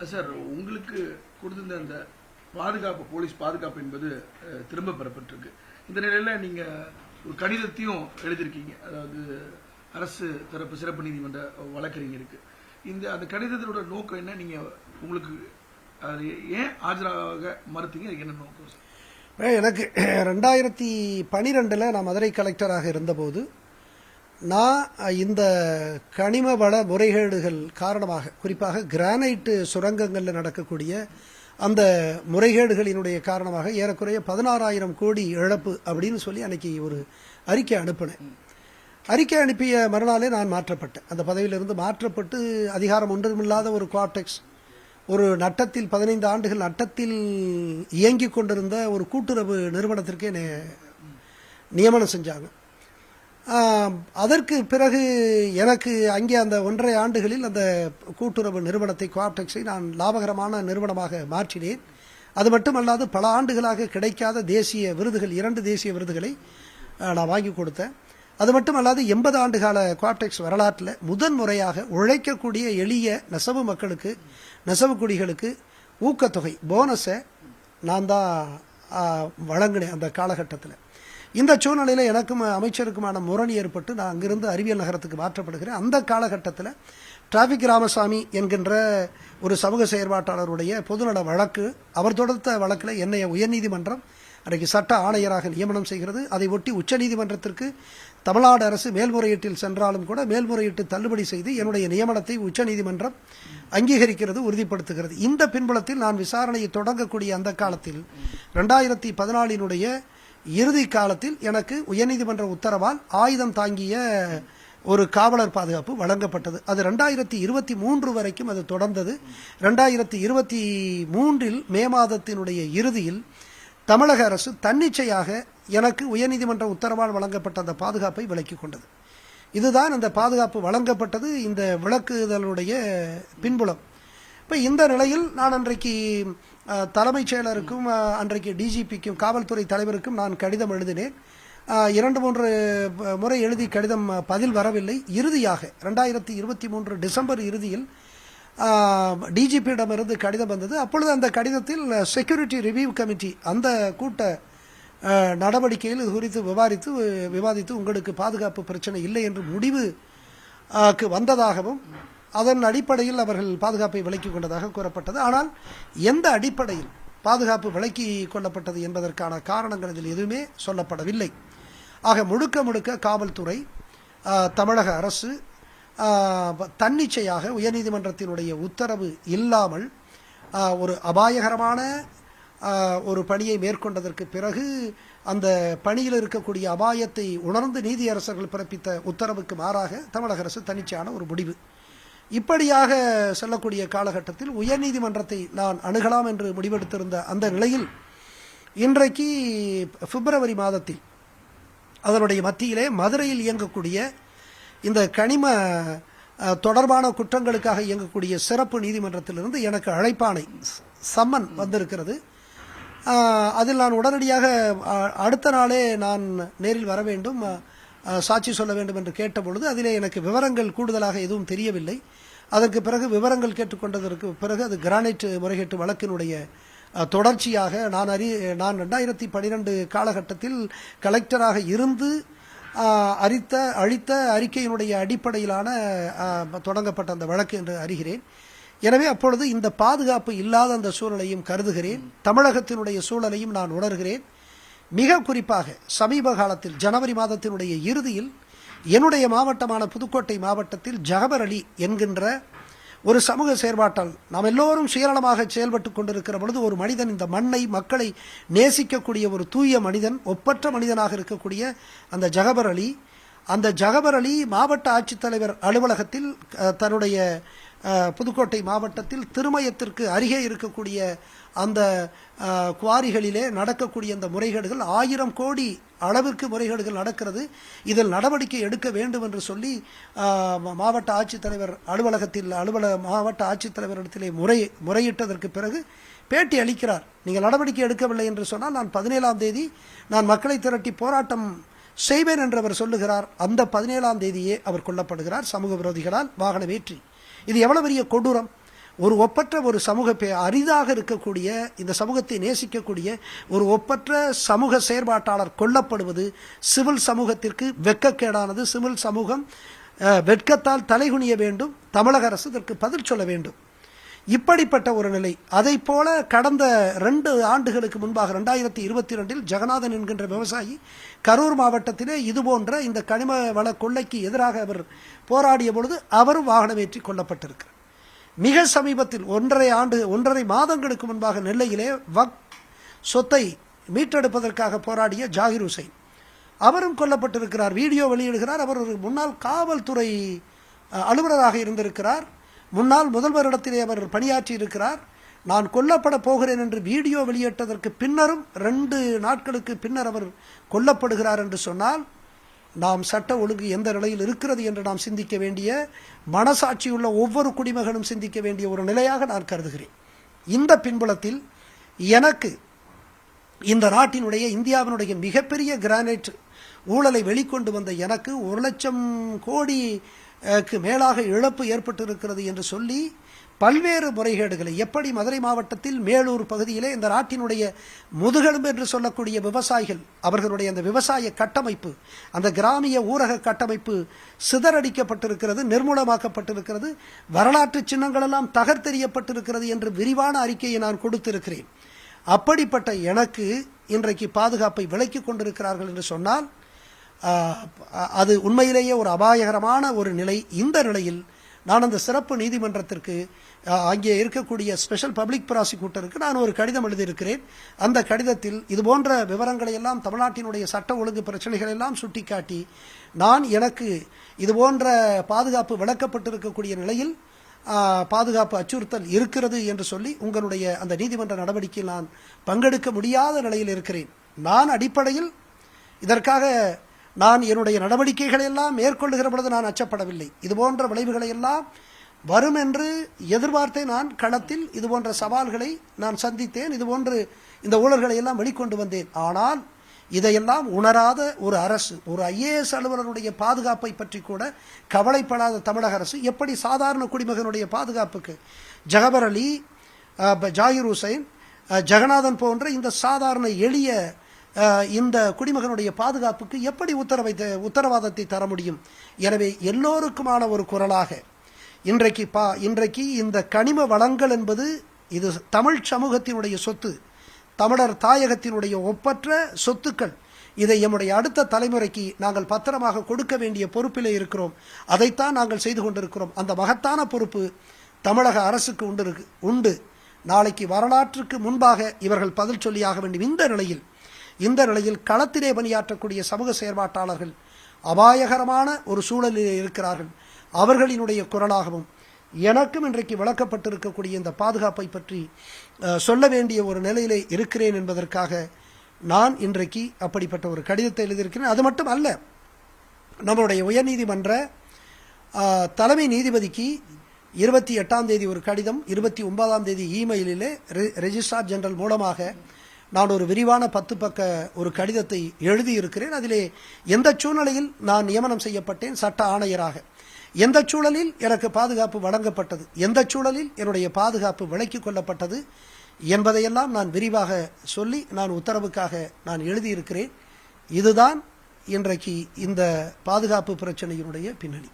Sir, உங்களுக்கு கொடுத்திருந்த அந்த பாதுகாப்பு, போலீஸ் பாதுகாப்பு என்பது திரும்ப பெறப்பட்டிருக்கு. இந்த நிலையில நீங்க ஒரு கடிதத்தையும் எழுதியிருக்கீங்க, அதாவது அரசு தரப்பு சிறப்பு நீதிமன்ற வழக்கறிஞருக்கு. அந்த கடிதத்தினோட நோக்கம் என்ன? நீங்க உங்களுக்கு அது ஏன் ஆஜராக மறுத்தீங்க? அது என்ன நோக்கம் சார்? எனக்கு 2012 நான் மதுரை கலெக்டராக இருந்தபோது நான் இந்த கனிம வள முறைகேடுகள் காரணமாக, குறிப்பாக கிரானைட் சுரங்கங்களில் நடக்கக்கூடிய அந்த முறைகேடுகளினுடைய காரணமாக ஏறக்குறைய 16,000 கோடி இழப்பு அப்படின்னு சொல்லி அன்னைக்கு ஒரு அறிக்கை அனுப்பினேன். அறிக்கை அனுப்பிய மறுநாளே நான் மாற்றப்பட்டேன். அந்த பதவியிலிருந்து மாற்றப்பட்டு அதிகாரம் ஒன்றுமில்லாத ஒரு குவார்டெக்ஸ், ஒரு நட்டத்தில் 15 ஆண்டுகள் நட்டத்தில் இயங்கிக் கொண்டிருந்த ஒரு கூட்டுறவு நிறுவனத்திற்கே நியமனம் செஞ்சாங்க. அதற்கு பிறகு எனக்கு அங்கே அந்த 1.5 ஆண்டுகளில் அந்த கூட்டுறவு நிறுவனத்தை, குவாப்டெக்ஸை நான் லாபகரமான நிறுவனமாக மாற்றினேன். அது மட்டுமல்லாது பல ஆண்டுகளாக கிடைக்காத தேசிய விருதுகள், 2 தேசிய விருதுகளை நான் வாங்கி கொடுத்தேன். அது மட்டுமல்லாது 80 ஆண்டுகால குவாப்டெக்ஸ் வரலாற்றில் முதன்முறையாக உழைக்கக்கூடிய எளிய நெசவு மக்களுக்கு, நெசவு குடிகளுக்கு ஊக்கத்தொகை, போனஸை நான் தான் வழங்கினேன் அந்த காலகட்டத்தில். இந்த சூழ்நிலையில் எனக்கும் அமைச்சருக்குமான முரணி ஏற்பட்டு நான் அங்கிருந்து அறிவியல் நகரத்துக்கு மாற்றப்படுகிறேன். அந்த காலகட்டத்தில் டிராபிக் ராமசாமி என்கின்ற ஒரு சமூக செயற்பாட்டாளருடைய பொதுநல வழக்கு, அவர் தொடுத்த வழக்கில் என்னைய உயர்நீதிமன்றம் அன்றைக்கு சட்ட ஆணையராக நியமனம் செய்கிறது. அதை ஒட்டி உச்சநீதிமன்றத்திற்கு தமிழ்நாடு அரசு மேல்முறையீட்டில் சென்றாலும் கூட மேல்முறையீட்டு தள்ளுபடி செய்து என்னுடைய நியமனத்தை உச்சநீதிமன்றம் அங்கீகரிக்கிறது, உறுதிப்படுத்துகிறது. இந்த பின்புலத்தில் நான் விசாரணையை தொடங்கக்கூடிய அந்த காலத்தில் 2014 இறுதி காலத்தில் எனக்கு உயர்நீதிமன்ற உத்தரவால் ஆயுதம் தாங்கிய ஒரு காவலர் பாதுகாப்பு வழங்கப்பட்டது. அது 2023 வரைக்கும் அது தொடர்ந்தது. 2023 மே மாதத்தினுடைய இறுதியில் தமிழக அரசு தன்னிச்சையாக எனக்கு உயர்நீதிமன்ற உத்தரவால் வழங்கப்பட்ட அந்த பாதுகாப்பை விலக்கிக் கொண்டது. இதுதான் அந்த பாதுகாப்பு வழங்கப்பட்டது, இந்த விலக்குதலுடைய பின்புலம். இப்போ இந்த நிலையில் நான் அன்றைக்கு தலைமைச் செயலருக்கும் அன்றைக்கு டிஜிபிக்கும் காவல்துறை தலைவருக்கும் நான் கடிதம் எழுதினேன். 2-3 முறை எழுதி கடிதம் பதில் வரவில்லை. இறுதியாக 2023 டிசம்பர் இறுதியில் டிஜிபியிடமிருந்து கடிதம் வந்தது. அப்பொழுது அந்த கடிதத்தில் செக்யூரிட்டி ரிவ்யூ கமிட்டி அந்த கூட்ட நடவடிக்கையில் இது குறித்து விவாதித்து உங்களுக்கு பாதுகாப்பு பிரச்சனை இல்லை என்று முடிவுக்கு வந்ததாகவும் அதன் அடிப்படையில் அவர்கள் பாதுகாப்பை விலக்கிக் கொண்டதாக கூறப்பட்டது. ஆனால் எந்த அடிப்படையில் பாதுகாப்பு விலக்கி கொள்ளப்பட்டது என்பதற்கான காரணங்கள் இதில் எதுவுமே சொல்லப்படவில்லை. ஆக முழுக்க காவல்துறை, தமிழக அரசு தன்னிச்சையாக உயர்நீதிமன்றத்தினுடைய உத்தரவு இல்லாமல் ஒரு அபாயகரமான ஒரு பணியை மேற்கொண்டதற்கு பிறகு அந்த பணியில் இருக்கக்கூடிய அபாயத்தை உணர்ந்து நீதியரசர்கள் பிறப்பித்த உத்தரவுக்கு மாறாக தமிழக அரசு தன்னிச்சையான ஒரு முடிவு. இப்படியாக செல்லக்கூடிய காலகட்டத்தில் உயர்நீதிமன்றத்தை நான் அணுகலாம் என்று முடிவெடுத்திருந்த அந்த நிலையில் இன்றைக்கு பிப்ரவரி மாதத்தில் அதனுடைய மத்தியிலே மதுரையில் இயங்கக்கூடிய இந்த கனிம தொடர்பான குற்றங்களுக்காக இயங்கக்கூடிய சிறப்பு நீதிமன்றத்திலிருந்து எனக்கு அழைப்பாணை, சம்மன் வந்திருக்கிறது. அதில் நான் உடனடியாக அடுத்த நாளே நான் நேரில் வர வேண்டும், சாட்சி சொல்ல வேண்டும் என்று கேட்டபொழுது அதிலே எனக்கு விவரங்கள் கூடுதலாக எதுவும் தெரியவில்லை. அதற்கு பிறகு விவரங்கள் கேட்டுக்கொண்டதற்கு பிறகு அது கிரானைட் முறைகேட்டு வழக்கினுடைய தொடர்ச்சியாக நான் 2012 காலகட்டத்தில் கலெக்டராக இருந்து அளித்த அறிக்கையினுடைய அடிப்படையிலான தொடங்கப்பட்ட அந்த வழக்கு என்று அறிகிறேன். எனவே அப்பொழுது இந்த பாதுகாப்பு இல்லாத அந்த சூழலையும் கருதுகிறேன், தமிழகத்தினுடைய சூழலையும் நான் உணர்கிறேன். மிக குறிப்பாக சமீப காலத்தில் ஜனவரி மாதத்தினுடைய இறுதியில் என்னுடைய மாவட்டமான புதுக்கோட்டை மாவட்டத்தில் ஜகபர் அலி என்கின்ற ஒரு சமூக செயற்பாட்டால் நாம் எல்லோரும் சுயநலமாக செயல்பட்டு கொண்டிருக்கிற பொழுது ஒரு மனிதன், இந்த மண்ணை மக்களை நேசிக்கக்கூடிய ஒரு தூய மனிதன், ஒப்பற்ற மனிதனாக இருக்கக்கூடிய அந்த ஜகபர் அலி மாவட்ட ஆட்சித்தலைவர் அலுவலகத்தில் தன்னுடைய புதுக்கோட்டை மாவட்டத்தில் திருமயத்திற்கு அருகே இருக்கக்கூடிய அந்த குவாரிகளிலே நடக்கக்கூடிய அந்த முறைகேடுகள் 1000 கோடி அளவிற்கு முறைகேடுகள் நடக்கிறது, இதில் நடவடிக்கை எடுக்க வேண்டும் என்று சொல்லி மாவட்ட ஆட்சித்தலைவர் மாவட்ட ஆட்சித்தலைவரிடத்திலே முறையிட்டதற்கு பிறகு பேட்டி அளிக்கிறார். நீங்கள் நடவடிக்கை எடுக்கவில்லை என்று சொன்னால் நான் 17ஆம் தேதி நான் மக்களை திரட்டி போராட்டம் செய்வேன் என்று அவர் சொல்லுகிறார். அந்த 17ஆம் தேதியே அவர் கொல்லப்படுகிறார் சமூக விரோதிகளால் வாகனம் ஏற்றி. இது எவ்வளவு பெரிய கொடூரம்! ஒரு ஒப்பற்ற ஒரு சமூக அரிதாக இருக்கக்கூடிய இந்த சமூகத்தை நேசிக்கக்கூடிய ஒரு ஒப்பற்ற சமூக செயற்பாட்டாளர் கொல்லப்படுவது சிவில் சமூகத்திற்கு வெட்கக்கேடானது. சிவில் சமூகம் வெட்கத்தால் தலைகுனிய வேண்டும். தமிழக அரசு இதற்கு பதில் சொல்ல வேண்டும். இப்படிப்பட்ட ஒரு நிலை. அதை போல கடந்த 2 ஆண்டுகளுக்கு முன்பாக 2022 ஜெகநாதன் என்கின்ற விவசாயி கரூர் மாவட்டத்திலே இதுபோன்ற இந்த கனிம வள கொள்ளைக்கு எதிராக அவர் போராடிய பொழுது அவரும் வாகனமேற்றி கொல்லப்பட்டிருக்கிறார். மிக சமீபத்தில் 1.5 மாதங்களுக்கு முன்பாக நெல்லையிலே சொத்தை மீட்டெடுப்பதற்காக போராடிய ஜாகிர் ஹுசைன் அவரும் கொல்லப்பட்டிருக்கிறார். வீடியோ வெளியிடுகிறார். அவர் ஒரு முன்னாள் காவல்துறை அலுவலராக இருந்திருக்கிறார். முன்னாள் முதல்வரிடத்திலே அவர் பணியாற்றி இருக்கிறார். நான் கொல்லப்பட போகிறேன் என்று வீடியோ வெளியிட்டதற்கு பின்னரும் 2 நாட்களுக்கு பின்னர் அவர் கொல்லப்படுகிறார் என்று சொன்னால் நாம் சட்ட ஒழுங்கு எந்த நிலையில் இருக்கிறது என்று நாம் சிந்திக்க வேண்டிய, மனசாட்சியுள்ள ஒவ்வொரு குடிமகனும் சிந்திக்க வேண்டிய ஒரு நிலையாக நான் கருதுகிறேன். இந்த பின்புலத்தில் எனக்கு இந்த நாட்டினுடைய இந்தியாவினுடைய மிகப்பெரிய கிரானைட் ஊழலை வெளிக்கொண்டு வந்த எனக்கு 1 லட்சம் கோடிக்கு மேலாக இழப்பு ஏற்பட்டிருக்கிறது என்று சொல்லி பல்வேறு முறைகேடுகளை, எப்படி மதுரை மாவட்டத்தில் மேலூர் பகுதியிலே இந்த நாட்டினுடைய முதுகெலும்பு என்று சொல்லக்கூடிய விவசாயிகள், அவர்களுடைய அந்த விவசாய கட்டமைப்பு, அந்த கிராமிய ஊரக கட்டமைப்பு சிதறடிக்கப்பட்டிருக்கிறது, நிர்மூலமாக்கப்பட்டிருக்கிறது, வரலாற்று சின்னங்கள் எல்லாம் தகர்த்தெறியப்பட்டிருக்கிறது என்று விரிவான அறிக்கையை நான் கொடுத்திருக்கிறேன். அப்படிப்பட்ட எனக்கு இன்றைக்கு பாதுகாப்பை விலக்கிக் கொண்டிருக்கிறார்கள் என்று சொன்னால் அது உண்மையிலேயே ஒரு அபாயகரமான ஒரு நிலை. இந்த நிலையில் நான் அந்த சிறப்பு நீதிமன்றத்திற்கு அங்கே இருக்கக்கூடிய ஸ்பெஷல் பப்ளிக் ப்ராசிக்யூட்டருக்கு நான் ஒரு கடிதம் எழுதியிருக்கிறேன். அந்த கடிதத்தில் இதுபோன்ற விவரங்களை எல்லாம், தமிழ்நாட்டினுடைய சட்ட ஒழுங்கு பிரச்சனைகள் எல்லாம் சுட்டிக்காட்டி எனக்கு இதுபோன்ற பாதுகாப்பு விளக்கப்பட்டிருக்கக்கூடிய நிலையில் பாதுகாப்பு அச்சுறுத்தல் இருக்கிறது என்று சொல்லி உங்களுடைய அந்த நீதிமன்ற நடவடிக்கையில் நான் பங்கெடுக்க முடியாத நிலையில் இருக்கிறேன். நான் அடிப்படையில் இதற்காக நான் என்னுடைய நடவடிக்கைகளை எல்லாம் மேற்கொள்ளுகிற பொழுது நான் அச்சப்படவில்லை. இதுபோன்ற விளைவுகளை எல்லாம் வரும் என்று எதிர்பார்த்தே நான் களத்தில் இதுபோன்ற சவால்களை நான் சந்தித்தேன். இதுபோன்று இந்த ஊழல்களை எல்லாம் வெளிக்கொண்டு வந்தேன். ஆனால் இதையெல்லாம் உணராத ஒரு அரசு, ஒரு IAS அலுவலருடைய பாதுகாப்பை பற்றி கூட கவலைப்படாத தமிழக அரசு எப்படி சாதாரண குடிமகனுடைய பாதுகாப்புக்கு ஜகபர் அலி, ஜாகிர் ஹுசைன், ஜெகநாதன் போன்ற இந்த சாதாரண எளிய இந்த குடிமகனுடைய பாதுகாப்புக்கு எப்படி உத்தரவாதத்தை தர முடியும்? எனவே எல்லோருக்குமான ஒரு குரலாக இன்றைக்கு இந்த கனிம வளங்கள் என்பது இது தமிழ் சமூகத்தினுடைய சொத்து, தமிழர் தாயகத்தினுடைய ஒப்பற்ற சொத்துக்கள். இதை நம்முடைய அடுத்த தலைமுறைக்கு நாங்கள் பத்திரமாக கொடுக்க வேண்டிய பொறுப்பிலே இருக்கிறோம். அதைத்தான் நாங்கள் செய்து கொண்டிருக்கிறோம். அந்த மகத்தான பொறுப்பு தமிழக அரசுக்கு உண்டு. நாளைக்கு வரலாற்றுக்கு முன்பாக இவர்கள் பதில் சொல்லியாக வேண்டும். இந்த நிலையில் களத்திலே பணியாற்றக்கூடிய சமூக செயற்பாட்டாளர்கள் அபாயகரமான ஒரு சூழலில் இருக்கிறார்கள். அவர்களினுடைய குரலாகவும் எனக்கும் இன்றைக்கு விளக்கப்பட்டிருக்கக்கூடிய இந்த பாதுகாப்பை பற்றி சொல்ல வேண்டிய ஒரு நிலையிலே இருக்கிறேன் என்பதற்காக நான் இன்றைக்கு அப்படிப்பட்ட ஒரு கடிதத்தை எழுதியிருக்கிறேன். அது மட்டும் அல்ல, நம்முடைய உயர்நீதிமன்ற தலைமை நீதிபதிக்கு 28ஆம் தேதி ஒரு கடிதம், 29ஆம் தேதி இமெயிலிலே ரெஜிஸ்ட்ரார் ஜெனரல் மூலமாக நான் ஒரு விரிவான 10 பக்க ஒரு கடிதத்தை எழுதியிருக்கிறேன். அதிலே எந்த சூழ்நிலையில் நான் நியமனம் செய்யப்பட்டேன் சட்ட ஆணையராக, எந்த சூழலில் எனக்கு பாதுகாப்பு வழங்கப்பட்டது, எந்த சூழலில் என்னுடைய பாதுகாப்பு விலக்கிக் கொள்ளப்பட்டது என்பதையெல்லாம் நான் விரிவாக சொல்லி நான் உத்தரவுக்காக நான் எழுதியிருக்கிறேன். இதுதான் இன்றைக்கு இந்த பாதுகாப்பு பிரச்சனையினுடைய பின்னணி.